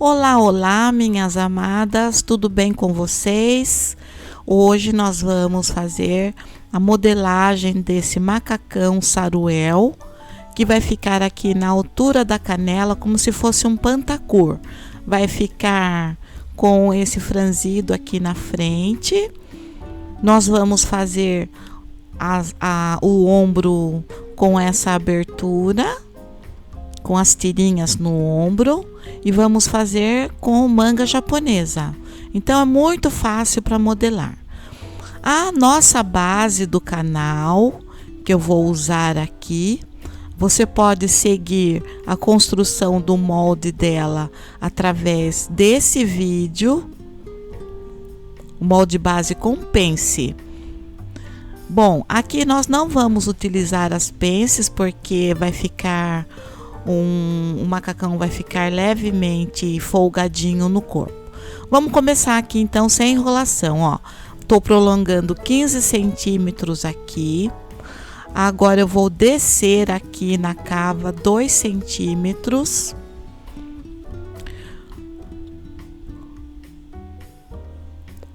Olá, olá, minhas amadas, tudo bem com vocês? Hoje nós vamos fazer a modelagem desse macacão saruel, que vai ficar aqui na altura da canela, como se fosse um pantacur. Vai ficar com esse franzido aqui na frente. Nós vamos fazer o ombro com essa abertura, com as tirinhas no ombro, e vamos fazer com manga japonesa. Então é muito fácil para modelar. A nossa base do canal, que eu vou usar aqui, você pode seguir a construção do molde dela através desse vídeo, o molde base com pence. Bom, aqui nós não vamos utilizar as pences porque vai ficar o macacão vai ficar levemente folgadinho no corpo. Vamos começar aqui então sem enrolação, ó. Tô prolongando 15 centímetros aqui. Agora eu vou descer aqui na cava 2 centímetros.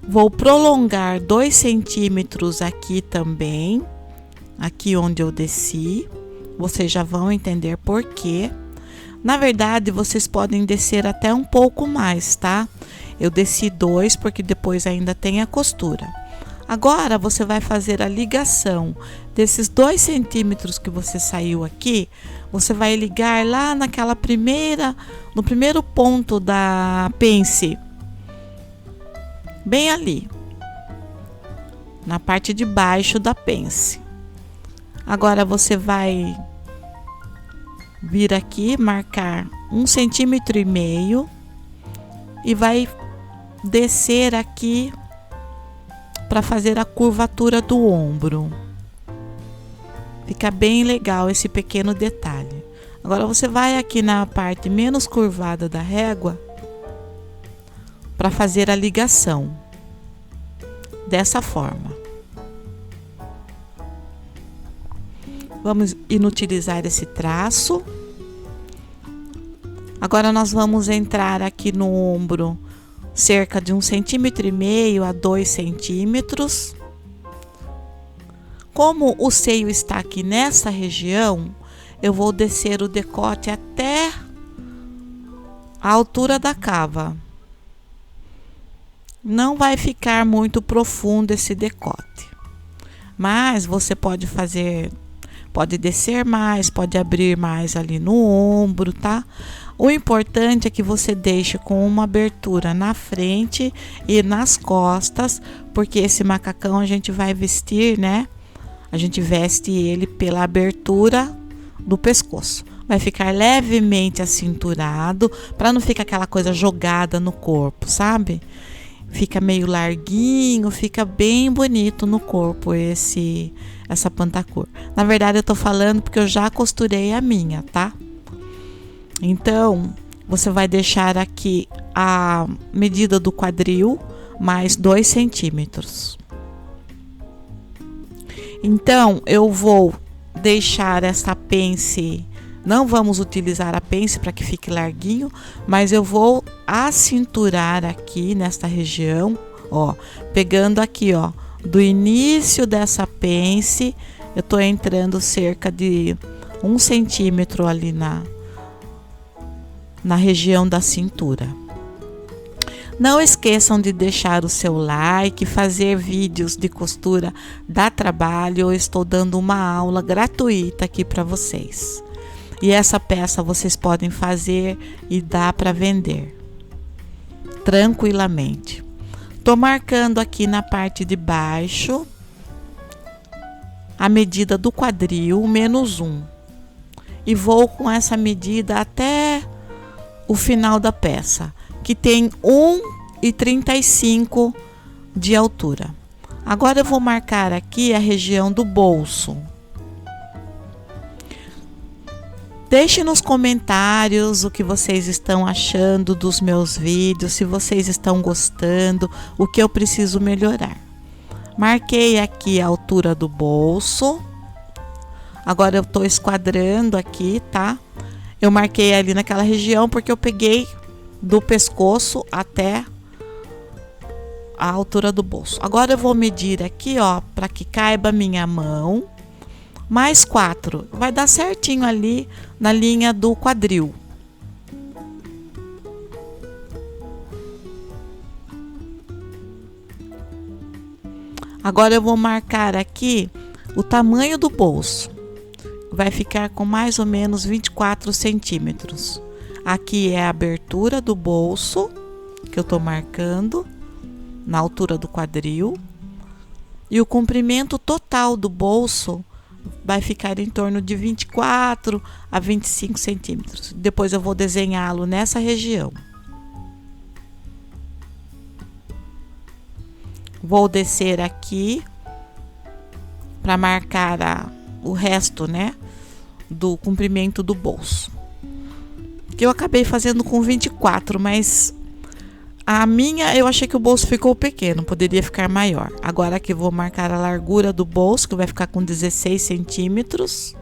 Vou prolongar 2 centímetros aqui também, aqui onde eu desci. Vocês já vão entender por quê. Na verdade, vocês podem descer até um pouco mais, tá? Eu desci 2 porque depois ainda tem a costura. Agora, você vai fazer a ligação desses 2 centímetros que você saiu aqui. Você vai ligar lá no primeiro ponto da pence. Bem ali. Na parte de baixo da pence. Agora você vai vir aqui, marcar 1,5 centímetro e vai descer aqui para fazer a curvatura do ombro. Fica bem legal esse pequeno detalhe. Agora você vai aqui na parte menos curvada da régua para fazer a ligação. Dessa forma. Vamos inutilizar esse traço. Agora nós vamos entrar aqui no ombro cerca de 1,5 centímetro a 2 centímetros. Como o seio está aqui nessa região, eu vou descer o decote até a altura da cava. Não vai ficar muito profundo esse decote, mas você pode descer mais, pode abrir mais ali no ombro, tá? O importante é que você deixe com uma abertura na frente e nas costas, porque esse macacão a gente vai vestir, né? A gente veste ele pela abertura do pescoço. Vai ficar levemente acinturado, para não ficar aquela coisa jogada no corpo, sabe? Fica meio larguinho, fica bem bonito no corpo essa pantacur. Na verdade eu tô falando porque eu já costurei a minha, tá? Então, você vai deixar aqui a medida do quadril mais 2 centímetros. Então, eu vou deixar essa pence, não vamos utilizar a pence para que fique larguinho, mas eu vou acinturar aqui nesta região, ó, pegando aqui, ó, do início dessa pence, eu tô entrando cerca de 1 centímetro ali na região da cintura. Não esqueçam de deixar o seu like, fazer vídeos de costura dá trabalho. Eu estou dando uma aula gratuita aqui para vocês. E essa peça vocês podem fazer e dá para vender tranquilamente. Tô marcando aqui na parte de baixo a medida do quadril, menos 1. E vou com essa medida até o final da peça, que tem 1,35 de altura. Agora eu vou marcar aqui a região do bolso. Deixe nos comentários o que vocês estão achando dos meus vídeos, se vocês estão gostando, o que eu preciso melhorar. Marquei aqui a altura do bolso. Agora eu estou esquadrando aqui, tá? Eu marquei ali naquela região porque eu peguei do pescoço até a altura do bolso. Agora eu vou medir aqui, ó, para que caiba minha mão, mais 4. Vai dar certinho ali na linha do quadril. Agora eu vou marcar aqui o tamanho do bolso. Vai ficar com mais ou menos 24 centímetros. Aqui é a abertura do bolso, que eu tô marcando, na altura do quadril. E o comprimento total do bolso vai ficar em torno de 24 a 25 centímetros. Depois eu vou desenhá-lo nessa região. Vou descer aqui para marcar o resto, né, do comprimento do bolso. Que eu acabei fazendo com 24, mas a minha eu achei que o bolso ficou pequeno, poderia ficar maior. Agora aqui vou marcar a largura do bolso, que vai ficar com 16 centímetros.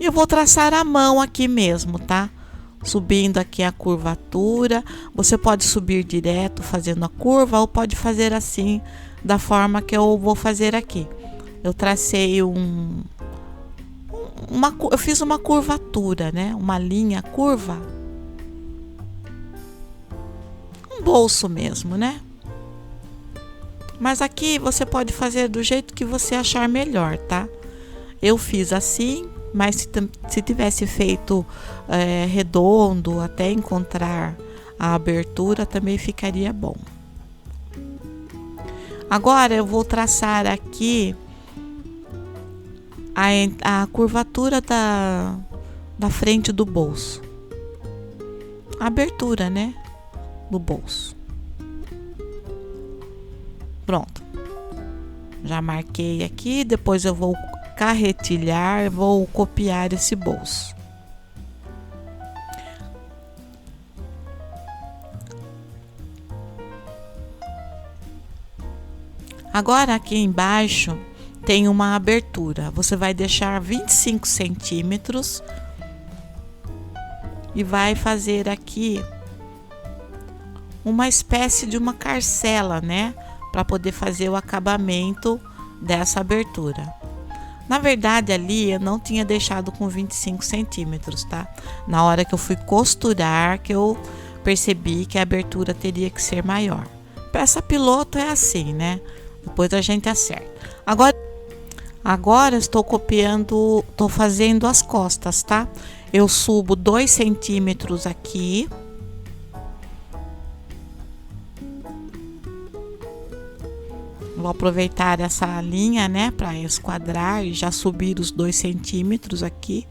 E eu vou traçar a mão aqui mesmo, tá? Subindo aqui a curvatura. Você pode subir direto fazendo a curva ou pode fazer assim, da forma que eu vou fazer aqui. Eu tracei eu fiz uma curvatura, né? Uma linha curva. Um bolso mesmo, né? Mas aqui você pode fazer do jeito que você achar melhor, tá? Eu fiz assim, mas se tivesse feito redondo até encontrar a abertura, também ficaria bom. Agora eu vou traçar aqui a curvatura da frente do bolso. A abertura, né? Do bolso. Pronto. Já marquei aqui, depois eu vou carretilhar, vou copiar esse bolso. Agora aqui embaixo tem uma abertura. Você vai deixar 25 centímetros e vai fazer aqui uma espécie de uma carcela, né? Para poder fazer o acabamento dessa abertura. Na verdade, ali eu não tinha deixado com 25 centímetros, tá? Na hora que eu fui costurar, que eu percebi que a abertura teria que ser maior. Peça piloto é assim, né? Depois a gente acerta. Agora estou copiando, estou fazendo as costas, tá? Eu subo 2 centímetros aqui. Vou aproveitar essa linha, né, para esquadrar e já subir os 2 centímetros aqui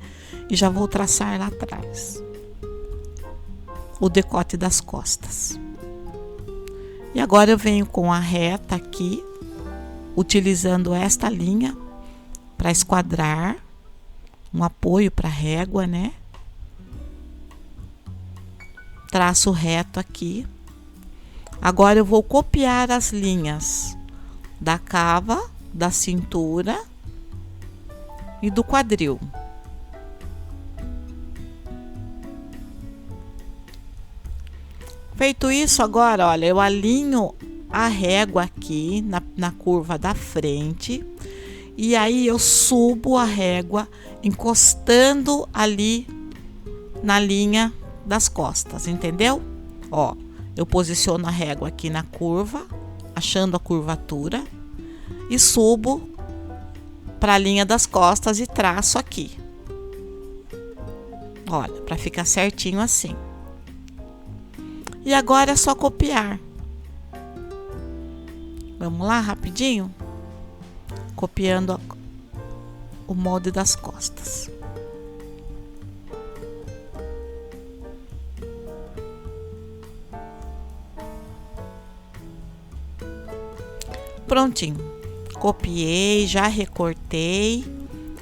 e já vou traçar lá atrás o decote das costas. E agora eu venho com a reta aqui, utilizando esta linha para esquadrar, um apoio para a régua, né? Traço reto aqui. Agora eu vou copiar as linhas da cava, da cintura e do quadril. Feito isso, agora, olha, eu alinho a régua aqui na curva da frente e aí eu subo a régua encostando ali na linha das costas, entendeu? Ó, eu posiciono a régua aqui na curva, achando a curvatura e subo para a linha das costas e traço aqui. Olha, para ficar certinho assim. E agora é só copiar. Vamos lá, rapidinho? Copiando o molde das costas. Prontinho. Copiei, já recortei,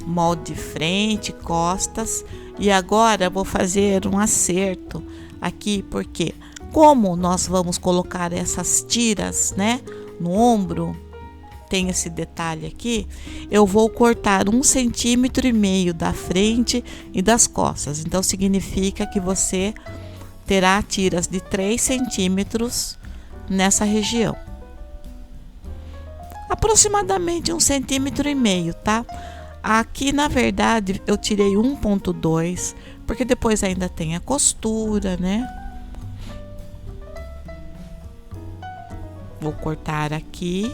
molde de frente, costas. E agora eu vou fazer um acerto aqui, porque como nós vamos colocar essas tiras, né, no ombro, tem esse detalhe aqui, eu vou cortar 1,5 centímetro da frente e das costas. Então significa que você terá tiras de 3 centímetros nessa região. Aproximadamente 1,5 centímetros, tá? Aqui, na verdade, eu tirei 1,2, porque depois ainda tem a costura, né? Vou cortar aqui.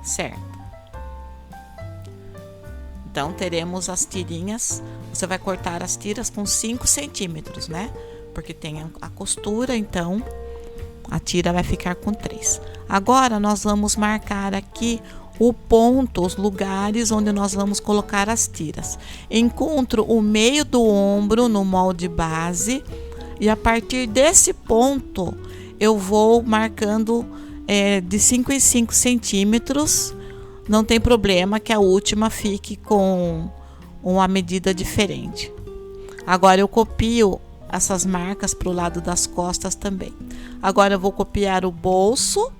Certo. Então, teremos as tirinhas. Você vai cortar as tiras com 5 centímetros, né? Porque tem a costura, então a tira vai ficar com 3. Agora, nós vamos marcar aqui o ponto, os lugares onde nós vamos colocar as tiras. Encontro o meio do ombro no molde base e a partir desse ponto eu vou marcando de 5 em 5 centímetros. Não tem problema que a última fique com uma medida diferente. Agora eu copio essas marcas para o lado das costas também. Agora eu vou copiar o bolso.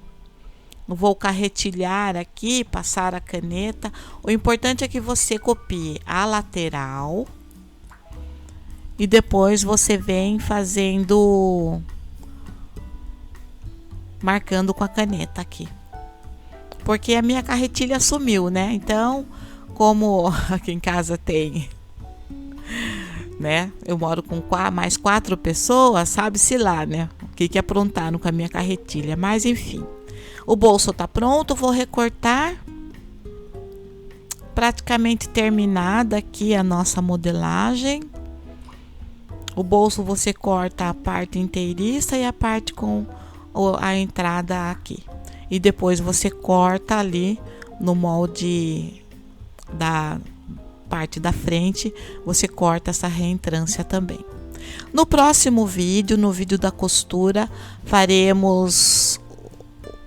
Vou carretilhar aqui, passar a caneta. O importante é que você copie a lateral e depois você vem fazendo, marcando com a caneta aqui. Porque a minha carretilha sumiu, né? Então, como aqui em casa tem, né? Eu moro com mais 4 pessoas, sabe-se lá, né? O que aprontaram com a minha carretilha. Mas, enfim. O bolso tá pronto, vou recortar. Praticamente terminada aqui a nossa modelagem. O bolso você corta a parte inteiriça e a parte com a entrada aqui. E depois você corta ali no molde da parte da frente, você corta essa reentrância também. No próximo vídeo, no vídeo da costura, faremos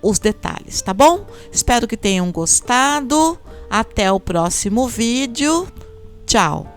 os detalhes, tá bom? Espero que tenham gostado. Até o próximo vídeo. Tchau!